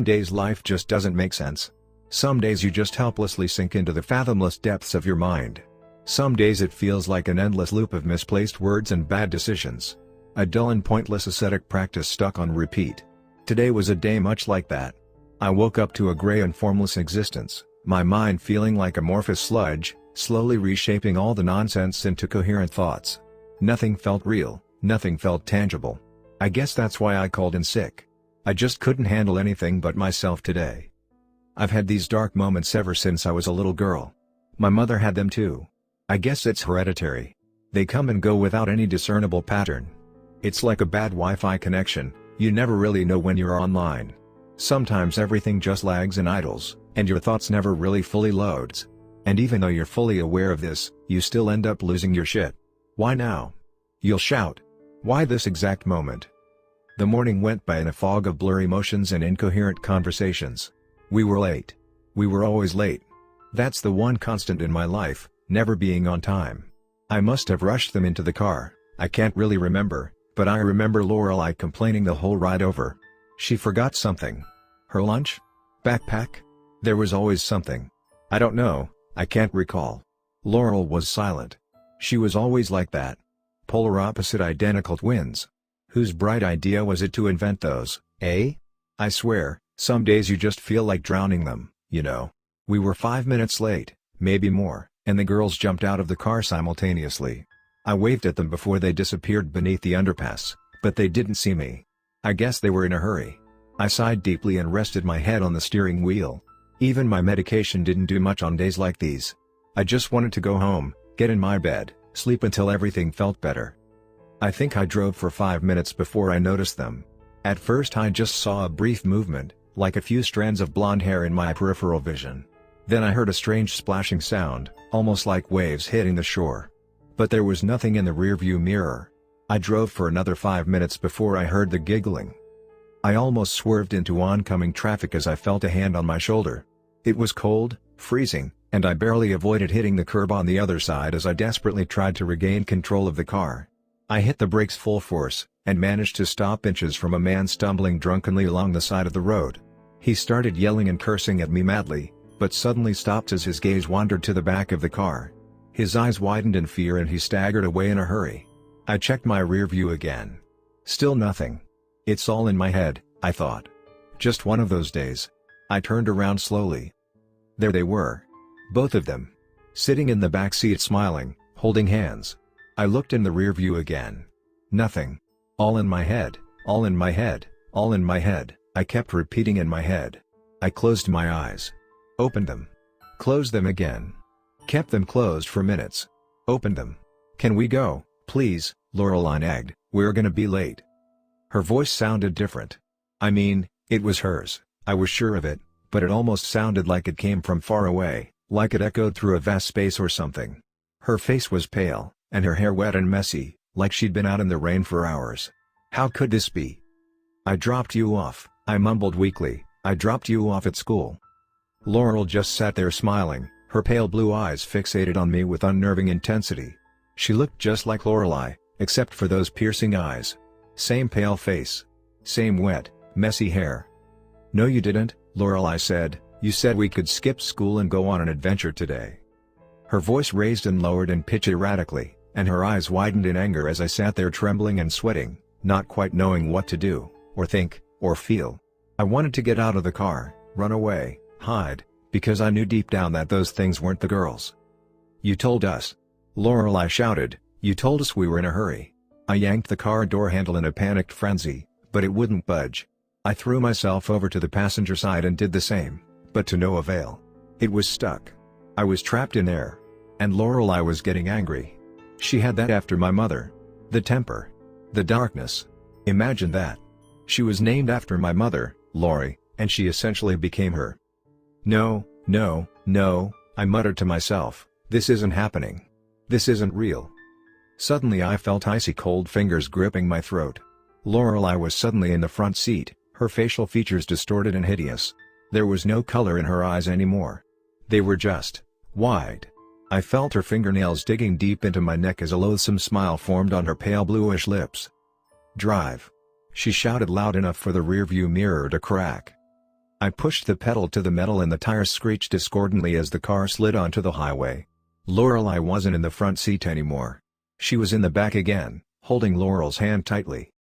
days life just doesn't make sense. Some days you just helplessly sink into the fathomless depths of your mind. Some days it feels like an endless loop of misplaced words and bad decisions. A dull and pointless ascetic practice stuck on repeat. Today was a day much like that. I woke up to a gray and formless existence, my mind feeling like amorphous sludge, slowly reshaping all the nonsense into coherent thoughts. Nothing felt real, nothing felt tangible. I guess that's why I called in sick. I just couldn't handle anything but myself today. I've had these dark moments ever since I was a little girl. My mother had them too. I guess it's hereditary. They come and go without any discernible pattern. It's like a bad Wi-Fi connection, you never really know when you're online. Sometimes everything just lags and idles, and your thoughts never really fully loads. And even though you're fully aware of this, you still end up losing your shit. Why now? You'll shout. Why this exact moment? The morning went by in a fog of blurry motions and incoherent conversations. We were late. We were always late. That's the one constant in my life, never being on time. I must have rushed them into the car, I can't really remember, but I remember Lorelai complaining the whole ride over. She forgot something. Her lunch? Backpack? There was always something. I don't know, I can't recall. Laurel was silent. She was always like that. Polar opposite identical twins. Whose bright idea was it to invent those, eh? I swear, some days you just feel like drowning them, you know. We were 5 minutes late, maybe more, and the girls jumped out of the car simultaneously. I waved at them before they disappeared beneath the underpass, but they didn't see me. I guess they were in a hurry. I sighed deeply and rested my head on the steering wheel. Even my medication didn't do much on days like these. I just wanted to go home, get in my bed, sleep until everything felt better. I think I drove for 5 minutes before I noticed them. At first I just saw a brief movement, like a few strands of blonde hair in my peripheral vision. Then I heard a strange splashing sound, almost like waves hitting the shore. But there was nothing in the rearview mirror. I drove for another 5 minutes before I heard the giggling. I almost swerved into oncoming traffic as I felt a hand on my shoulder. It was cold, freezing, and I barely avoided hitting the curb on the other side as I desperately tried to regain control of the car. I hit the brakes full force, and managed to stop inches from a man stumbling drunkenly along the side of the road. He started yelling and cursing at me madly, but suddenly stopped as his gaze wandered to the back of the car. His eyes widened in fear and he staggered away in a hurry. I checked my rear view again. Still nothing. It's all in my head, I thought. Just one of those days. I turned around slowly. There they were. Both of them. Sitting in the back seat smiling, holding hands. I looked in the rear view again. Nothing. All in my head, all in my head, all in my head, I kept repeating in my head. I closed my eyes. Opened them. Closed them again. Kept them closed for minutes. Opened them. Can we go, please, Lorelai nagged, we're gonna be late. Her voice sounded different. I mean, it was hers, I was sure of it, but it almost sounded like it came from far away, like it echoed through a vast space or something. Her face was pale, and her hair wet and messy, like she'd been out in the rain for hours. How could this be? I dropped you off, I mumbled weakly, I dropped you off at school. Laurel just sat there smiling, her pale blue eyes fixated on me with unnerving intensity. She looked just like Lorelai, except for those piercing eyes. Same pale face. Same wet, messy hair. No you didn't, Lorelai said, you said we could skip school and go on an adventure today. Her voice raised and lowered in pitch erratically, and her eyes widened in anger as I sat there trembling and sweating, not quite knowing what to do, or think, or feel. I wanted to get out of the car, run away, hide, because I knew deep down that those things weren't the girls. You told us. Lorelai shouted, you told us we were in a hurry. I yanked the car door handle in a panicked frenzy, but it wouldn't budge. I threw myself over to the passenger side and did the same, but to no avail. It was stuck. I was trapped in there. And Lorelai was getting angry. She had that after my mother. The temper. The darkness. Imagine that. She was named after my mother, Lori, and she essentially became her. No, no, no, I muttered to myself, this isn't happening. This isn't real. Suddenly I felt icy cold fingers gripping my throat. Lorelai was suddenly in the front seat, her facial features distorted and hideous. There was no color in her eyes anymore. They were just wide. I felt her fingernails digging deep into my neck as a loathsome smile formed on her pale bluish lips. Drive. She shouted loud enough for the rearview mirror to crack. I pushed the pedal to the metal and the tires screeched discordantly as the car slid onto the highway. Lorelei wasn't in the front seat anymore. She was in the back again, holding Laurel's hand tightly.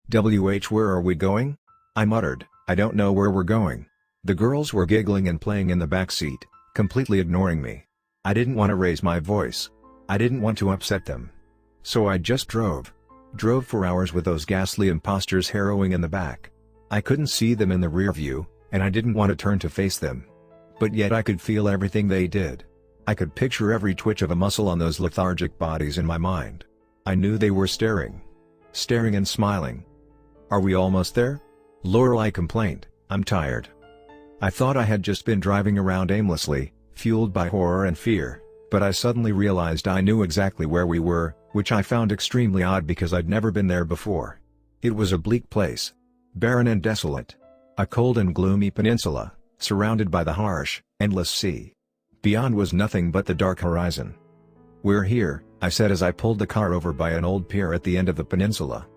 Where are we going?" I muttered. "I don't know where we're going." The girls were giggling and playing in the back seat, completely ignoring me. I didn't want to raise my voice. I didn't want to upset them. So I just drove. Drove for hours with those ghastly imposters harrowing in the back. I couldn't see them in the rear view, and I didn't want to turn to face them. But yet I could feel everything they did. I could picture every twitch of a muscle on those lethargic bodies in my mind. I knew they were staring. Staring and smiling. "Are we almost there?" Lorelei complained. "I'm tired." I thought I had just been driving around aimlessly, fueled by horror and fear, but I suddenly realized I knew exactly where we were, which I found extremely odd because I'd never been there before. It was a bleak place. Barren and desolate. A cold and gloomy peninsula, surrounded by the harsh, endless sea. Beyond was nothing but the dark horizon. "We're here," I said as I pulled the car over by an old pier at the end of the peninsula.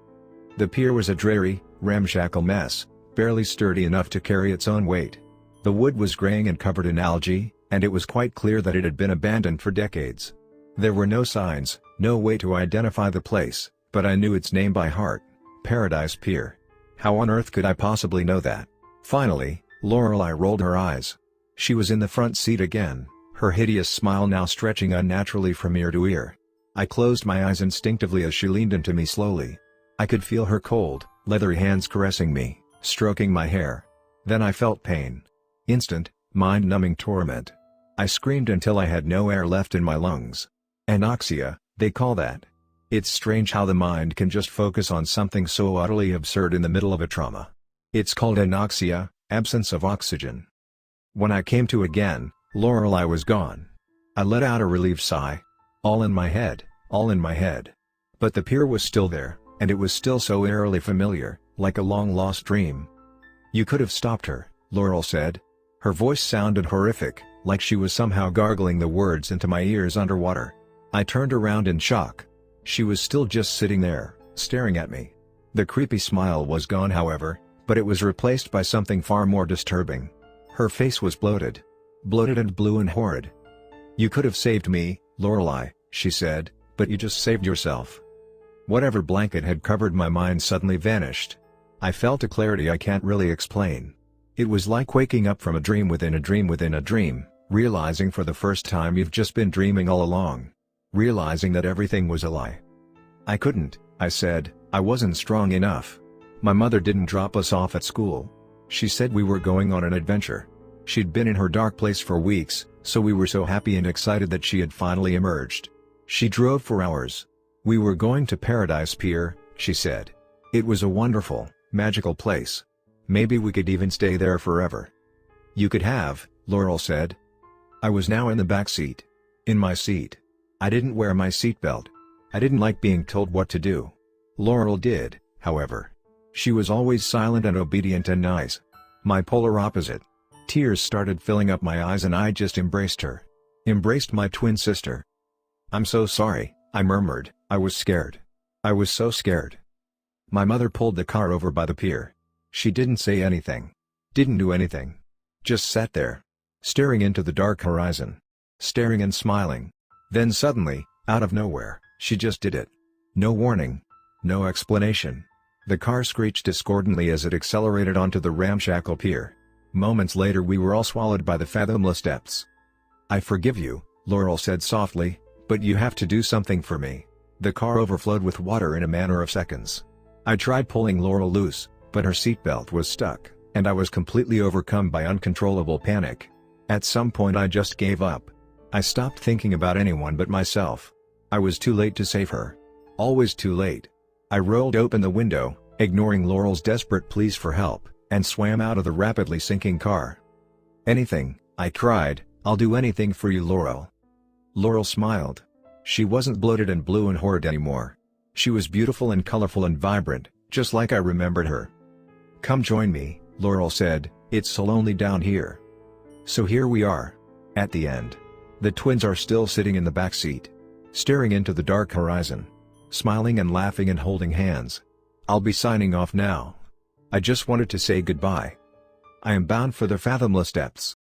The pier was a dreary, ramshackle mess, barely sturdy enough to carry its own weight. The wood was graying and covered in algae, and it was quite clear that it had been abandoned for decades. There were no signs, no way to identify the place, but I knew its name by heart: Paradise Pier. How on earth could I possibly know that? Finally, Lorelei rolled her eyes. She was in the front seat again, her hideous smile now stretching unnaturally from ear to ear. I closed my eyes instinctively as she leaned into me slowly. I could feel her cold, leathery hands caressing me, stroking my hair. Then I felt pain. Instant, mind-numbing torment. I screamed until I had no air left in my lungs. Anoxia, they call that. It's strange how the mind can just focus on something so utterly absurd in the middle of a trauma. It's called anoxia, absence of oxygen. When I came to again, Lorelei was gone. I let out a relieved sigh. All in my head, all in my head. But the pier was still there, and it was still so eerily familiar, like a long-lost dream. "You could have stopped her," Laurel said. Her voice sounded horrific, like she was somehow gargling the words into my ears underwater. I turned around in shock. She was still just sitting there, staring at me. The creepy smile was gone however, but it was replaced by something far more disturbing. Her face was bloated. Bloated and blue and horrid. "You could have saved me, Lorelei," she said, "but you just saved yourself." Whatever blanket had covered my mind suddenly vanished. I felt a clarity I can't really explain. It was like waking up from a dream within a dream within a dream, realizing for the first time you've just been dreaming all along. Realizing that everything was a lie. "I couldn't," I said, "I wasn't strong enough. My mother didn't drop us off at school. She said we were going on an adventure. She'd been in her dark place for weeks, so we were so happy and excited that she had finally emerged. She drove for hours. We were going to Paradise Pier," she said. "It was a wonderful, magical place. Maybe we could even stay there forever." "You could have," Laurel said. I was now in the back seat. In my seat. I didn't wear my seatbelt. I didn't like being told what to do. Laurel did, however. She was always silent and obedient and nice. My polar opposite. Tears started filling up my eyes and I just embraced her. Embraced my twin sister. "I'm so sorry," I murmured. I was scared. I was so scared. My mother pulled the car over by the pier. She didn't say anything. Didn't do anything. Just sat there. Staring into the dark horizon. Staring and smiling. Then suddenly, out of nowhere, she just did it. No warning. No explanation. The car screeched discordantly as it accelerated onto the ramshackle pier. Moments later we were all swallowed by the fathomless depths. "I forgive you," Laurel said softly, "but you have to do something for me." The car overflowed with water in a matter of seconds. I tried pulling Laurel loose, but her seatbelt was stuck, and I was completely overcome by uncontrollable panic. At some point I just gave up. I stopped thinking about anyone but myself. I was too late to save her. Always too late. I rolled open the window, ignoring Laurel's desperate pleas for help, and swam out of the rapidly sinking car. "Anything," I cried, "I'll do anything for you, Laurel." Laurel smiled. She wasn't bloated and blue and horrid anymore. She was beautiful and colorful and vibrant, just like I remembered her. "Come join me," Laurel said, "it's so lonely down here." So here we are. At the end. The twins are still sitting in the back seat. Staring into the dark horizon. Smiling and laughing and holding hands. I'll be signing off now. I just wanted to say goodbye. I am bound for the fathomless depths.